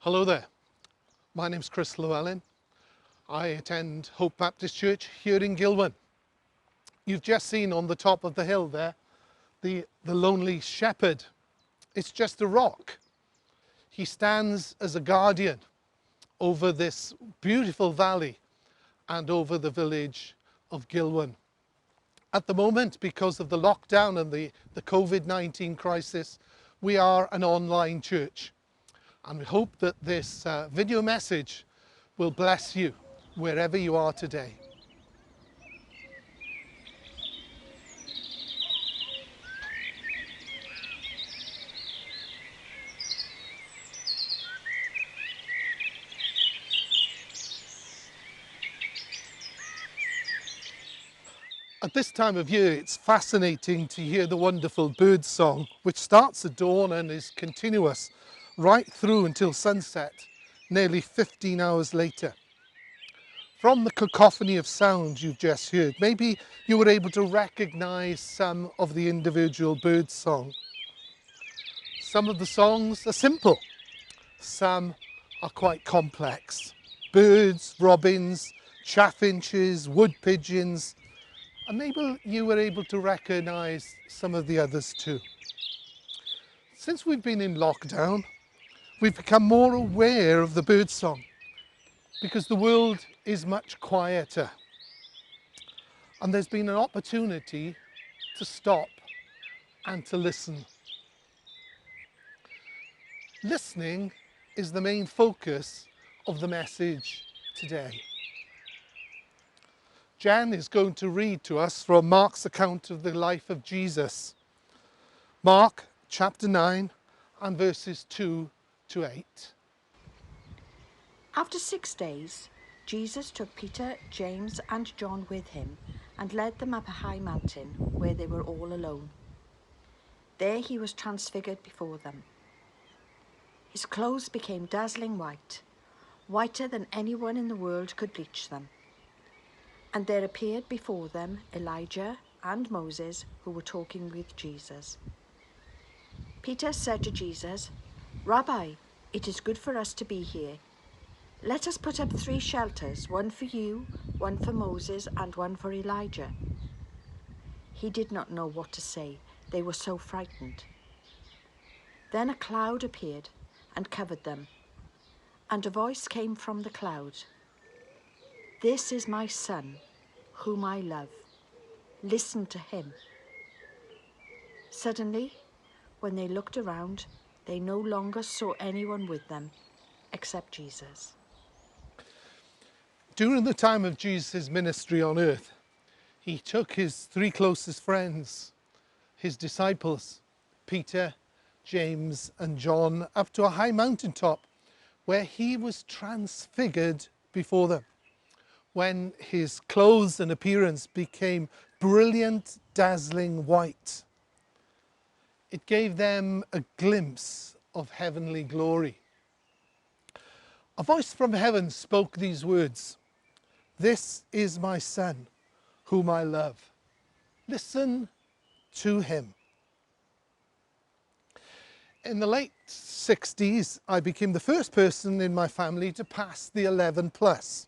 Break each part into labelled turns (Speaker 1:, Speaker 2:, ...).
Speaker 1: Hello there, my name's Chris Llewellyn. I attend Hope Baptist Church here in Gilwern. You've just seen on the top of the hill there, the lonely shepherd. It's just a rock. He stands as a guardian over this beautiful valley and over the village of Gilwern. At the moment, because of the lockdown and the COVID-19 crisis, we are an online church. And we hope that this video message will bless you wherever you are today. At this time of year, it's fascinating to hear the wonderful bird song, which starts at dawn and is continuous right through until sunset, nearly 15 hours later. From the cacophony of sounds you've just heard, maybe you were able to recognize some of the individual bird song. Some of the songs are simple, some are quite complex. Birds, robins, chaffinches, wood pigeons, and maybe you were able to recognize some of the others too. Since we've been in lockdown, we've become more aware of the birdsong because the world is much quieter. And there's been an opportunity to stop and to listen. Listening is the main focus of the message today. Jen is going to read to us from Mark's account of the life of Jesus. Mark chapter 9 and verses 2 to 8.
Speaker 2: After 6 days, Jesus took Peter, James and John with him and led them up a high mountain where they were all alone. There he was transfigured before them. His clothes became dazzling white, whiter than anyone in the world could bleach them. And there appeared before them Elijah and Moses, who were talking with Jesus. Peter said to Jesus, "Rabbi, it is good for us to be here. Let us put up 3 shelters, one for you, one for Moses, and one for Elijah." He did not know what to say. They were so frightened. Then a cloud appeared and covered them, and a voice came from the cloud. "This is my son, whom I love. Listen to him." Suddenly, when they looked around, they no longer saw anyone with them except Jesus.
Speaker 1: During the time of Jesus' ministry on earth, he took his 3 closest friends, his disciples, Peter, James and John, up to a high mountaintop where he was transfigured before them, when his clothes and appearance became brilliant, dazzling white. It gave them a glimpse of heavenly glory. A voice from heaven spoke these words, "This is my son, whom I love. Listen to him." In the late 60s, I became the first person in my family to pass the 11 plus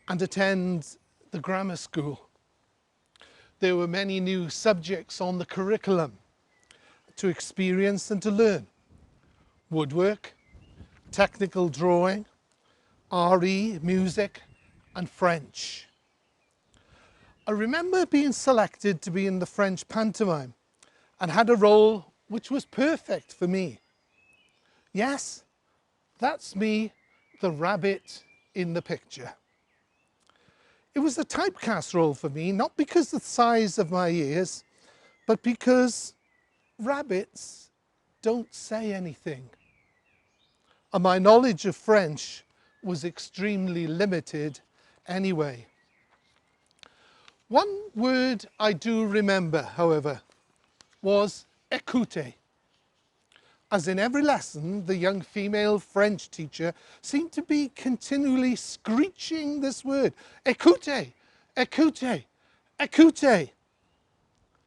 Speaker 1: and attend the grammar school. There were many new subjects on the curriculum to experience and to learn. Woodwork, technical drawing, RE, music, and French. I remember being selected to be in the French pantomime and had a role which was perfect for me. Yes, that's me, the rabbit in the picture. It was a typecast role for me, not because of the size of my ears, but because rabbits don't say anything. And my knowledge of French was extremely limited anyway. One word I do remember, however, was écoutez. As in every lesson, the young female French teacher seemed to be continually screeching this word, écoutez, écoutez, écoutez.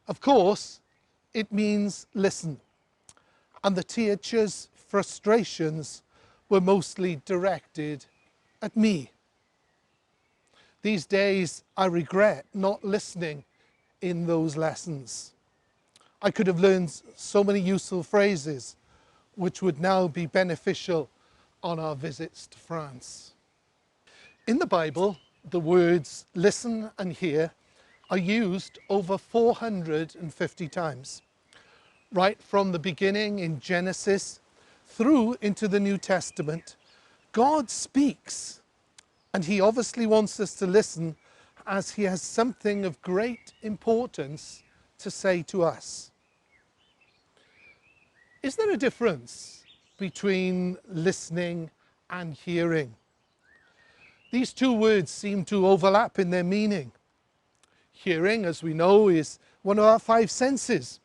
Speaker 1: Of course, it means listen. And the teacher's frustrations were mostly directed at me. These days, I regret not listening in those lessons. I could have learned so many useful phrases which would now be beneficial on our visits to France. In the Bible, the words listen and hear are used over 450 times, right from the beginning in Genesis through into the New Testament. God speaks, and he obviously wants us to listen as he has something of great importance to say to us. Is there a difference between listening and hearing? These two words seem to overlap in their meaning. Hearing, as we know, is one of our five senses.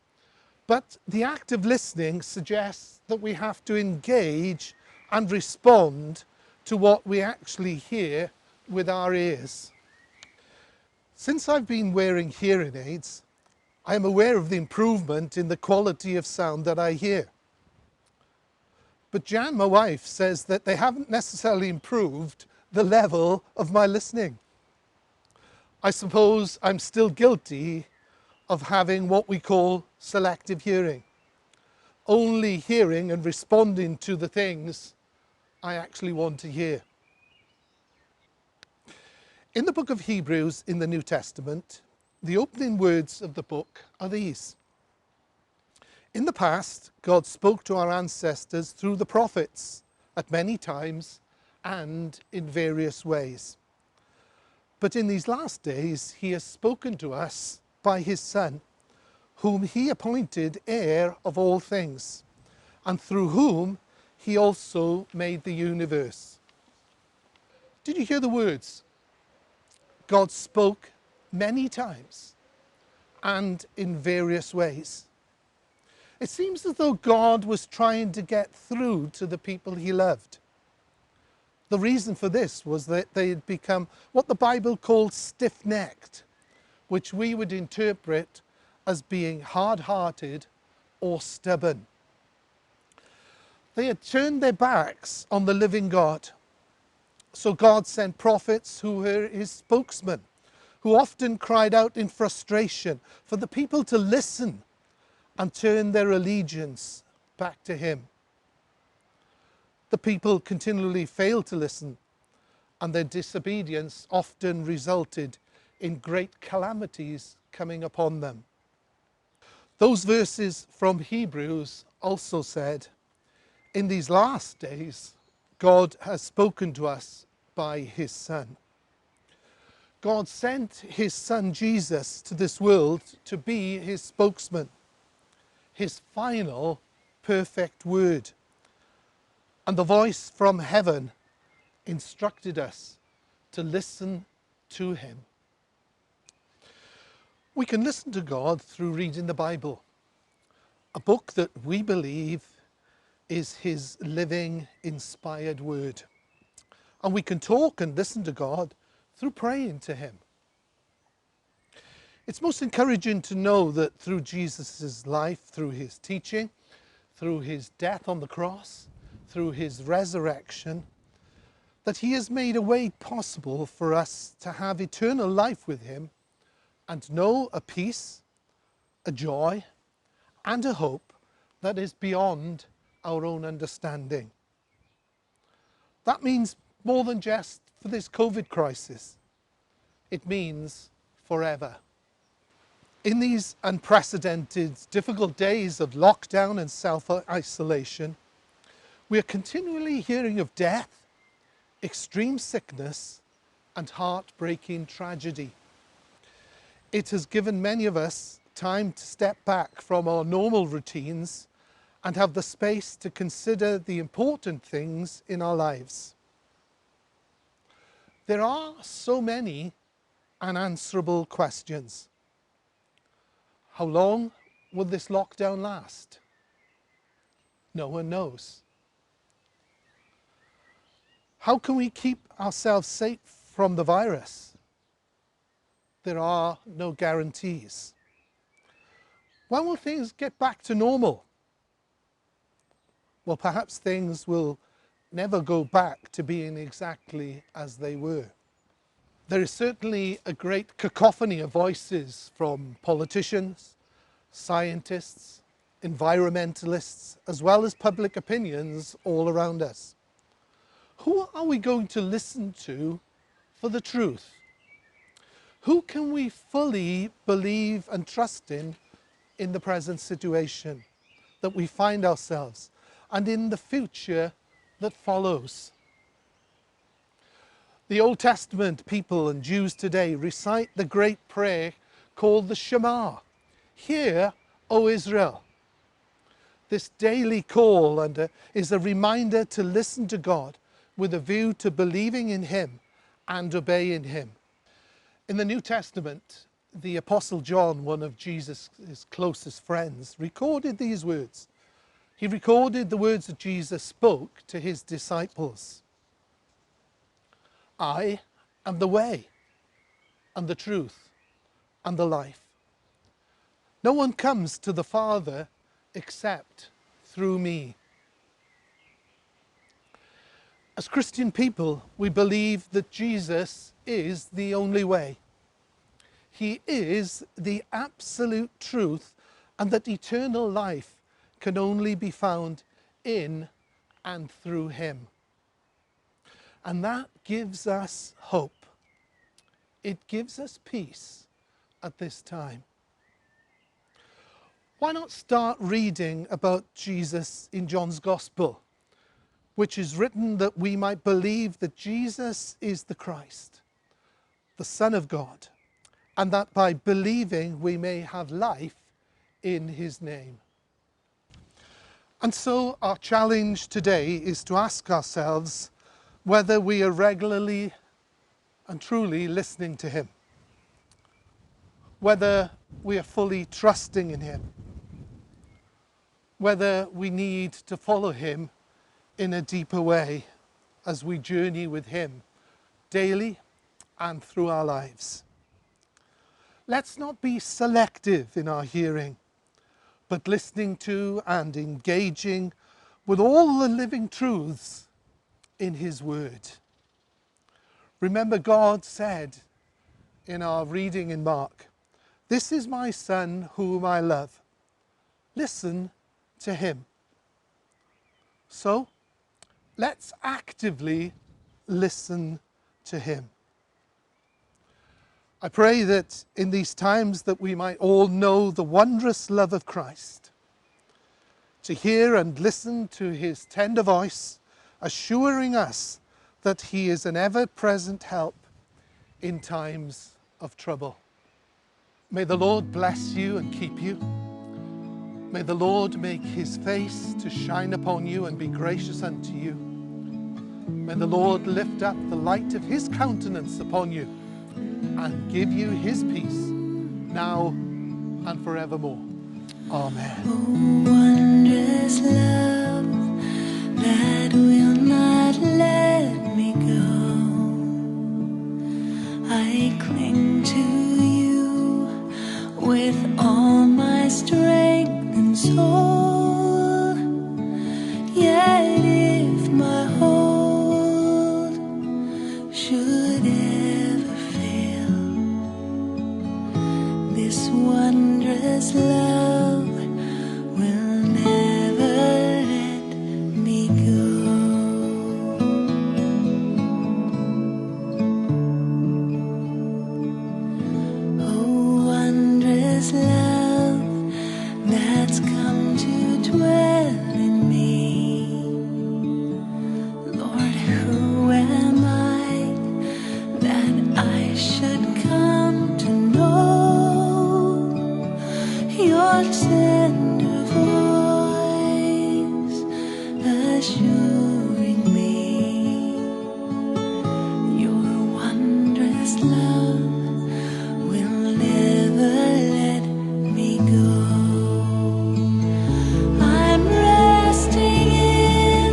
Speaker 1: But the act of listening suggests that we have to engage and respond to what we actually hear with our ears. Since I've been wearing hearing aids, I am aware of the improvement in the quality of sound that I hear. But Jan, my wife, says that they haven't necessarily improved the level of my listening. I suppose I'm still guilty of having what we call selective hearing, only hearing and responding to the things I actually want to hear. In the book of Hebrews in the New Testament, the opening words of the book are these. In the past, God spoke to our ancestors through the prophets at many times and in various ways. But in these last days, he has spoken to us by his Son, whom he appointed heir of all things, and through whom he also made the universe. Did you hear the words? God spoke many times and in various ways. It seems as though God was trying to get through to the people he loved. The reason for this was that they had become what the Bible calls stiff-necked, which we would interpret as being hard-hearted or stubborn. They had turned their backs on the living God. So God sent prophets who were his spokesmen, who often cried out in frustration for the people to listen and turn their allegiance back to him. The people continually failed to listen, and their disobedience often resulted in great calamities coming upon them. Those verses from Hebrews also said, in these last days, God has spoken to us by his Son. God sent his Son Jesus to this world to be his spokesman, his final perfect word. And the voice from heaven instructed us to listen to him. We can listen to God through reading the Bible, a book that we believe is his living, inspired word. And we can talk and listen to God through praying to him. It's most encouraging to know that through Jesus' life, through his teaching, through his death on the cross, through his resurrection, that he has made a way possible for us to have eternal life with him and know a peace, a joy, and a hope that is beyond our own understanding. That means more than just for this COVID crisis. It means forever. In these unprecedented, difficult days of lockdown and self-isolation, we are continually hearing of death, extreme sickness, and heartbreaking tragedy. It has given many of us time to step back from our normal routines and have the space to consider the important things in our lives. There are so many unanswerable questions. How long will this lockdown last? No one knows. How can we keep ourselves safe from the virus? There are no guarantees. When will things get back to normal? Well, perhaps things will never go back to being exactly as they were. There is certainly a great cacophony of voices from politicians, scientists, environmentalists, as well as public opinions all around us. Who are we going to listen to for the truth? Who can we fully believe and trust in the present situation that we find ourselves and in the future that follows? The Old Testament people and Jews today recite the great prayer called the Shema. Hear, O Israel. This daily call is a reminder to listen to God with a view to believing in Him and obeying Him. In the New Testament, the Apostle John, one of Jesus' closest friends, recorded these words. He recorded the words that Jesus spoke to his disciples. I am the way and the truth and the life. No one comes to the Father except through me. As Christian people, we believe that Jesus is the only way. He is the absolute truth, and that eternal life can only be found in and through Him. And that gives us hope. It gives us peace at this time. Why not start reading about Jesus in John's Gospel, which is written that we might believe that Jesus is the Christ, the Son of God, and that by believing we may have life in His name. And so our challenge today is to ask ourselves whether we are regularly and truly listening to Him, whether we are fully trusting in Him, whether we need to follow Him in a deeper way as we journey with Him daily and through our lives. Let's not be selective in our hearing, but listening to and engaging with all the living truths in His Word. Remember, God said in our reading in Mark, "This is my Son whom I love. Listen to Him." So, let's actively listen to Him. I pray that in these times that we might all know the wondrous love of Christ, to hear and listen to His tender voice, assuring us that He is an ever-present help in times of trouble. May the Lord bless you and keep you. May the Lord make His face to shine upon you and be gracious unto you. May the Lord lift up the light of His countenance upon you and give you His peace now and forevermore. Amen.
Speaker 3: Oh, wondrous love that will not let me go. I cling to you with all my strength and soul. Yet if my hold should ever fail, this wondrous love will never let me go. Oh, wondrous love that's come to dwell in me. Lord, who am I that I should come to know your tender voice assuring me your wondrous love will never let me go. I'm resting in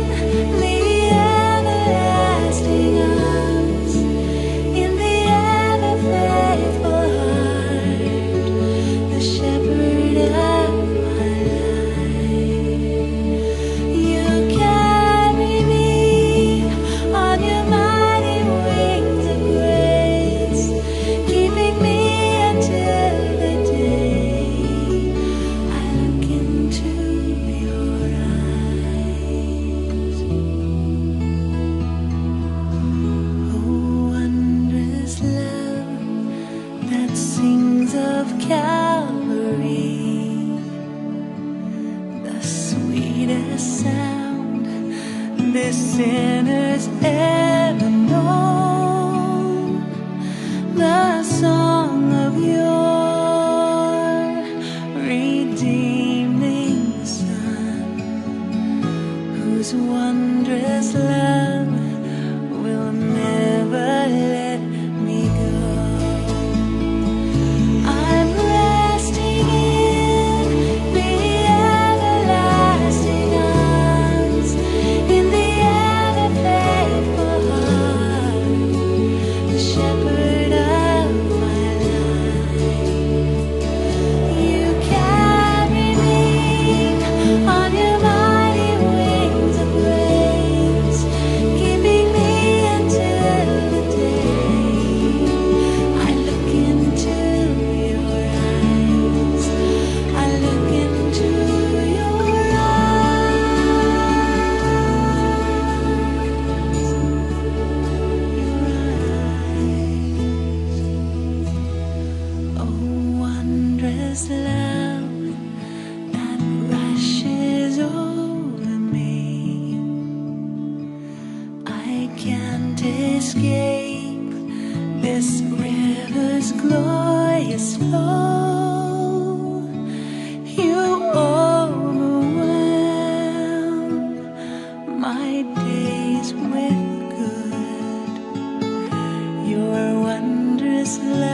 Speaker 3: the everlasting arms, in the ever faithful heart, the shepherd of my sings of Calvary, the sweetest sound this sinner's ever known, the song of your redeeming Son, whose wondrous love will never let me go. I'm resting in the everlasting arms, in the ever faithful heart, the shepherd of my life. You carry me on your mighty wings of grace, keeping me until the day I look into your eyes. I look into your eyes. Oh, wondrous love that rushes over me. I can't escape this river's glorious flow. You overwhelm my days with good. Your wondrous love